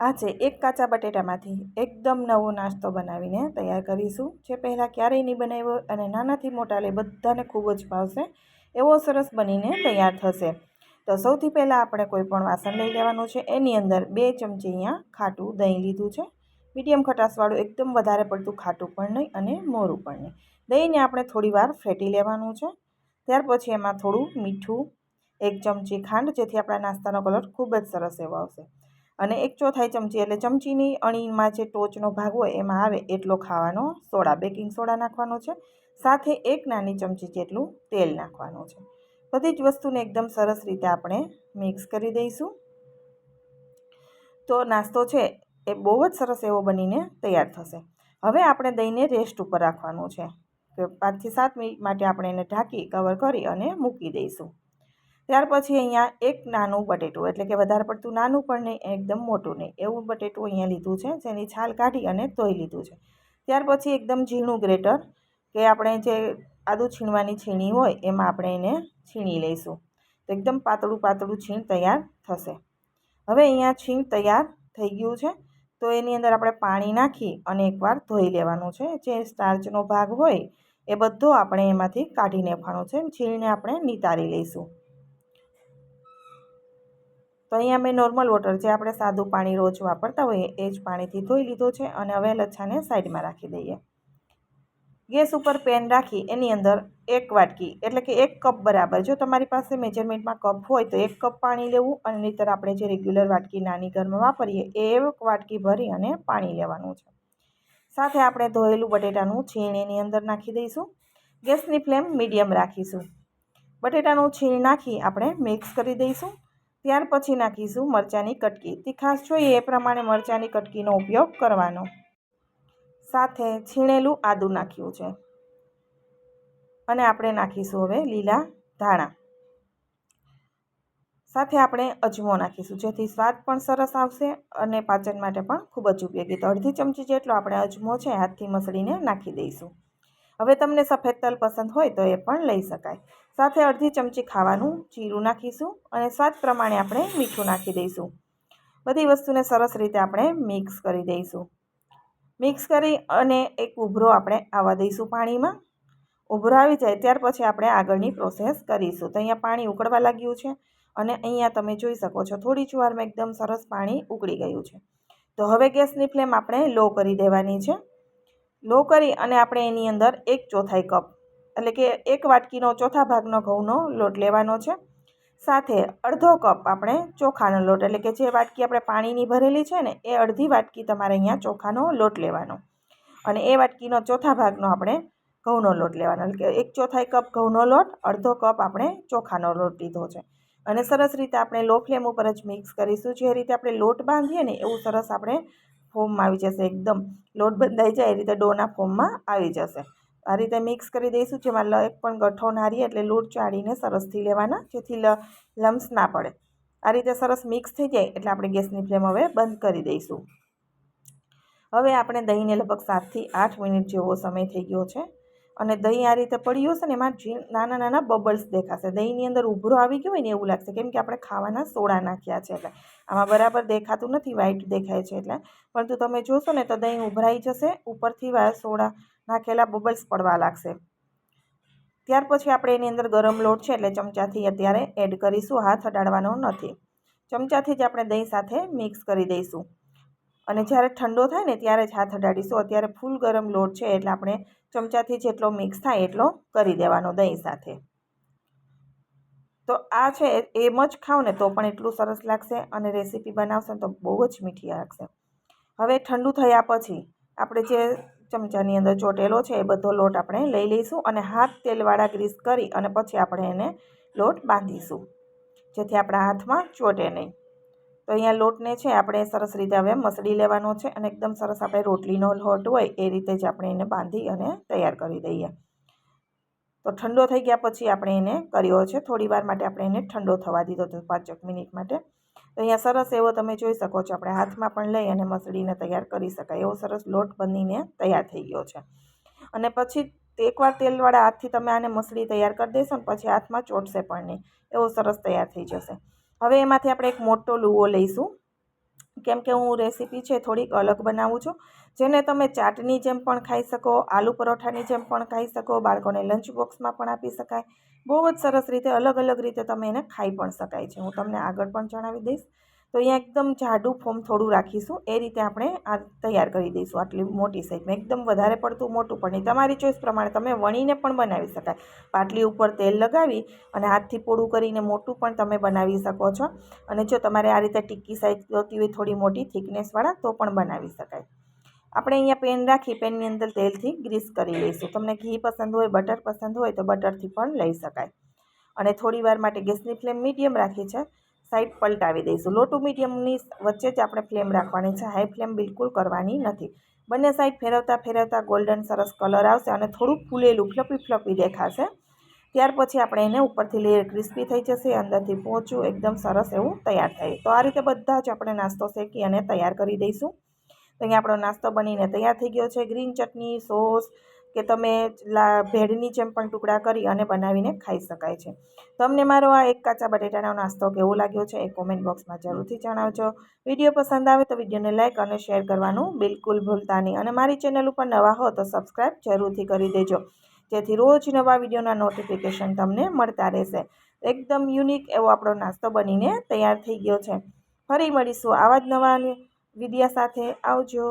આ છે એક કાચા બટેટામાંથી એકદમ નવો નાસ્તો બનાવીને તૈયાર કરીશું, જે પહેલાં ક્યારેય નહીં બનાવ્યો અને નાનાથી મોટા લે બધાને ખૂબ જ ભાવશે એવો સરસ બનીને તૈયાર થશે। તો સૌથી પહેલાં આપણે કોઈ પણ વાસણ લઈ લેવાનું છે। એની અંદર 2 ચમચી અહીંયા ખાટું દહીં લીધું છે, મીડિયમ ખટાશવાળું, એકદમ વધારે પડતું ખાટું પણ નહીં અને મોરું પણ નહીં। દહીંને આપણે થોડીવાર ફેટી લેવાનું છે। ત્યાર પછી એમાં થોડું મીઠું, 1 ચમચી ખાંડ, જેથી આપણા નાસ્તાનો કલર ખૂબ જ સરસ એવો આવશે, અને 1/4 ચમચી એટલે ચમચીની અણીમાં જે ટોચનો ભાગ હોય એમાં આવે એટલો ખાવાનો સોડા, બેકિંગ સોડા નાખવાનો છે। સાથે 1 નાની ચમચી જેટલું તેલ નાખવાનું છે। બધી જ વસ્તુને એકદમ સરસ રીતે આપણે મિક્સ કરી દઈશું। તો નાસ્તો છે એ બહુ જ સરસ એવો બનીને તૈયાર થશે। હવે આપણે દહીંને રેસ્ટ ઉપર રાખવાનું છે, કે 5 થી 7 મિનિટ માટે આપણે એને ઢાંકી કવર કરી અને મૂકી દઈશું। ત્યાર પછી અહીંયા એક નાનું બટેટું, એટલે કે વધારે પડતું નાનું પણ નહીં, એકદમ મોટું નહીં, એવું બટેટું અહીંયા લીધું છે, જેની છાલ કાઢી અને ધોઈ લીધું છે। ત્યાર પછી એકદમ ઝીણું ગ્રેટર, કે આપણે જે આદું છીણવાની છીણી હોય એમાં આપણે એને છીણી લઈશું, તો એકદમ પાતળું પાતળું છીણ તૈયાર થશે। હવે અહીંયા છીણ તૈયાર થઈ ગયું છે, તો એની અંદર આપણે પાણી નાખી અને એકવાર ધોઈ લેવાનું છે। જે સ્ટાર્ચનો ભાગ હોય એ બધો આપણે એમાંથી કાઢી નાખવાનો છે, છીણને આપણે નિતારી લઈશું। તો અહીંયા મેં નોર્મલ વોટર, જે આપણે સાદું પાણી રોજ વાપરતા હોઈએ એ જ પાણીથી ધોઈ લીધો છે, અને હવે લચ્છાને સાઈડમાં રાખી દઈએ। ગેસ ઉપર પેન રાખી એની અંદર 1 વાટકી, એટલે કે 1 કપ બરાબર, જો તમારી પાસે મેજરમેન્ટમાં કપ હોય તો 1 કપ પાણી લેવું, અને નહીંતર આપણે જે રેગ્યુલર વાટકી નાની ઘરમાં વાપરીએ એ 1 વાટકી ભરી અને પાણી લેવાનું છે। સાથે આપણે ધોયેલું બટેટાનું છીણ એની અંદર નાખી દઈશું। ગેસની ફ્લેમ મીડિયમ રાખીશું। બટેટાનું છીણ નાખી આપણે મિક્સ કરી દઈશું। ત્યાર પછી નાખીશું મરચાંની કટકી, તીખાશ જોઈએ એ પ્રમાણે મરચાંની કટકીનો ઉપયોગ કરવાનો। સાથે છીણેલું આદું નાખ્યું છે, અને આપણે નાખીશું હવે લીલા ધાણા। સાથે આપણે અજમો નાખીશું, જેથી સ્વાદ પણ સરસ આવશે અને પાચન માટે પણ ખૂબ જ ઉપયોગી। તો 1/2 ચમચી જેટલો આપણે અજમો છે હાથથી મસળીને નાખી દઈશું। હવે તમને સફેદ તલ પસંદ હોય તો એ પણ લઈ શકાય। સાથે 1/2 ચમચી ખાવાનું જીરું નાખીશું, અને સ્વાદ પ્રમાણે આપણે મીઠું નાખી દઈશું। બધી વસ્તુને સરસ રીતે આપણે મિક્સ કરી દઈશું। મિક્સ કરી અને એક ઉભરો આપણે આવવા દઈશું પાણીમાં। ઉભરો આવી જાય ત્યાર પછી આપણે આગળની પ્રોસેસ કરીશું। તો અહીંયા પાણી ઉકળવા લાગ્યું છે, અને અહીંયા તમે જોઈ શકો છો થોડી જ વારમાં એકદમ સરસ પાણી ઉકળી ગયું છે। તો હવે ગેસની ફ્લેમ આપણે લો કરી દેવાની છે। લો કરી અને આપણે એની અંદર 1/4 કપ, એટલે કે 1 વાટકીનો ચોથા ભાગનો ઘઉંનો લોટ લેવાનો છે। સાથે અડધો કપ આપણે ચોખાનો લોટ, એટલે કે જે વાટકી આપણે પાણીની ભરેલી છે ને એ અડધી વાટકી તમારે અહીંયા ચોખાનો લોટ લેવાનો, અને એ વાટકીનો ચોથા ભાગનો આપણે ઘઉંનો લોટ લેવાનો, એટલે કે 1/4 કપ ઘઉંનો લોટ, અડધો કપ આપણે ચોખાનો લોટ લીધો છે। અને સરસ રીતે આપણે લો ફ્લેમ ઉપર જ મિક્સ કરીશું। જે રીતે આપણે લોટ બાંધીએ ને એવું સરસ આપણે ફોર્મમાં આવી જશે, એકદમ લોટ બંધાઈ જાય એ રીતે ડોના ફોર્મમાં આવી જશે। આ રીતે મિક્સ કરી દઈશું, જેમાં એક પણ ગઠ્ઠો ના રહે, એટલે લોટ ચાળીને સરસથી લેવાના, જેથી લમ્સ ના પડે। આ રીતે સરસ મિક્સ થઈ જાય એટલે આપણે ગેસની ફ્લેમ હવે બંધ કરી દઈશું। હવે આપણે દહીંને લગભગ 7 થી 8 મિનિટ જેવો સમય થઈ ગયો છે, અને દહીં આ રીતે પડ્યું હશે ને એમાં નાના નાના બબલ્સ દેખાશે। દહીંની અંદર ઉભરો આવી ગયો હોય ને એવું લાગશે, કેમ કે આપણે ખાવાના સોડા નાખ્યા છે, એટલે આમાં બરાબર દેખાતું નથી, વ્હાઈટ દેખાય છે એટલે, પરંતુ તમે જોશો ને તો દહીં ઉભરાઈ જશે, ઉપરથી સોડા નાખેલા બબલ્સ પડવા લાગશે। ત્યાર પછી આપણે એની અંદર ગરમ લોટ છે એટલે ચમચાથી અત્યારે એડ કરીશું, હાથ અડાડવાનો નથી। ચમચાથી જ આપણે દહીં સાથે મિક્સ કરી દઈશું, અને જ્યારે ઠંડો થાય ને ત્યારે જ હાથ અડાડીશું। અત્યારે ફૂલ ગરમ લોટ છે એટલે આપણે ચમચાથી જેટલો મિક્સ થાય એટલો કરી દેવાનો દહીં સાથે। તો આ છે એમ જ ખાવ ને તો પણ એટલું સરસ લાગશે, અને રેસીપી બનાવશો તો બહુ જ મીઠી લાગશે। હવે ઠંડુ થયા પછી આપણે જે ચમચાની અંદર ચોટેલો છે એ બધો લોટ આપણે લઈ લઈશું, અને હાથ તેલવાળા ગ્રીસ કરી અને પછી આપણે એને લોટ બાંધીશું, જેથી આપણા હાથમાં ચોટે નહીં। તો અહીંયા લોટને છે આપણે સરસ રીતે હવે મસળી લેવાનો છે, અને એકદમ સરસ આપણે રોટલીનો લોટ હોય એ રીતે જ આપણે એને બાંધી અને તૈયાર કરી દઈએ। તો ઠંડો થઈ ગયા પછી આપણે એને કર્યો છે, થોડી વાર માટે આપણે એને ઠંડો થવા દીધો હતો, 5 મિનિટ માટે। તો અહીંયા સરસ એવો તમે જોઈ શકો છો, આપણે હાથમાં પણ લઈ અને મસળીને તૈયાર કરી શકાય એવો સરસ લોટ બનીને તૈયાર થઈ ગયો છે। અને પછી એકવાર તેલવાળા હાથથી તમે આને મસળી તૈયાર કરી દેશો ને પછી હાથમાં ચોટશે પણ નહીં, એવો સરસ તૈયાર થઈ જશે। હવે એમાંથી આપણે એક મોટો લુવો લઈશું, કેમ કે હું રેસીપી છે થોડીક અલગ બનાવું છું, જેને તમે ચાટની જેમ પણ ખાઈ શકો, આલુ પરોઠાની જેમ પણ ખાઈ શકો, બાળકોને લંચ બોક્સમાં પણ આપી શકાય. બહુ જ સરસ રીતે અલગ અલગ રીતે તમે એને ખાઈ પણ શકાય છે. હું તમને આગળ પણ જણાવી દઈશ. તો અહીંયા એકદમ જાડું ફોર્મ થોડું રાખીશું, એ રીતે આપણે આ તૈયાર કરી દઈશું. આટલી મોટી સાઈઝમાં એકદમ વધારે પડતું મોટું પણ નહીં, તમારી ચોઈસ પ્રમાણે તમે વણીને પણ બનાવી શકાય. પાટલી ઉપર તેલ લગાવી અને હાથથી પોળું કરીને મોટું પણ તમે બનાવી શકો છો. અને જો તમારે આ રીતે ટિક્કી સાઈઝ જોતી હોય થોડી મોટી થિકનેસવાળા તો પણ બનાવી શકાય. આપણે અહીંયા પેન રાખી પેનની અંદર તેલથી ગ્રીસ કરી લઈશું. તમને ઘી પસંદ હોય, બટર પસંદ હોય તો બટરથી પણ લઈ શકાય. અને થોડી વાર માટે ગેસની ફ્લેમ મીડિયમ રાખી છે, સાઈડ પલટાવી દઈશું. લો ટુ મીડિયમની વચ્ચે જ આપણે ફ્લેમ રાખવાની છે, હાઈ ફ્લેમ બિલકુલ કરવાની નથી. બંને સાઈડ ફેરવતા ફેરવતા ગોલ્ડન સરસ કલર આવશે અને થોડુંક ફૂલેલું ફ્લપી દેખાશે. ત્યાર પછી આપણે એને ઉપરથી લેયર ક્રિસ્પી થઈ જશે, અંદરથી પોચું એકદમ સરસ એવું તૈયાર થાય. તો આ રીતે બધા જ આપણે નાસ્તો શેકી અને તૈયાર કરી દઈશું. તો અહીંયા આપણો નાસ્તો બનીને તૈયાર થઈ ગયો છે. ગ્રીન ચટણી, સોસ કે તમે ભેળની જેમ પણ ટુકડા કરી અને બનાવીને ખાઈ શકાય છે. તમને મારો આ એક કાચા બટેટાનો નાસ્તો કેવો લાગ્યો છે એ કોમેન્ટ બોક્સમાં જરૂરથી જણાવજો. વિડીયો પસંદ આવે તો વિડીયોને લાઇક અને શેર કરવાનું બિલકુલ ભૂલતા નહીં. અને મારી ચેનલ ઉપર નવા હો તો સબસ્ક્રાઈબ જરૂરથી કરી દેજો, જેથી રોજ નવા વિડીયોના નોટિફિકેશન તમને મળતા રહેશે. એકદમ યુનિક એવો આપણો નાસ્તો બનીને તૈયાર થઈ ગયો છે. ફરી મળીશું આવા જ નવા વિડીયા સાથે. આવજો.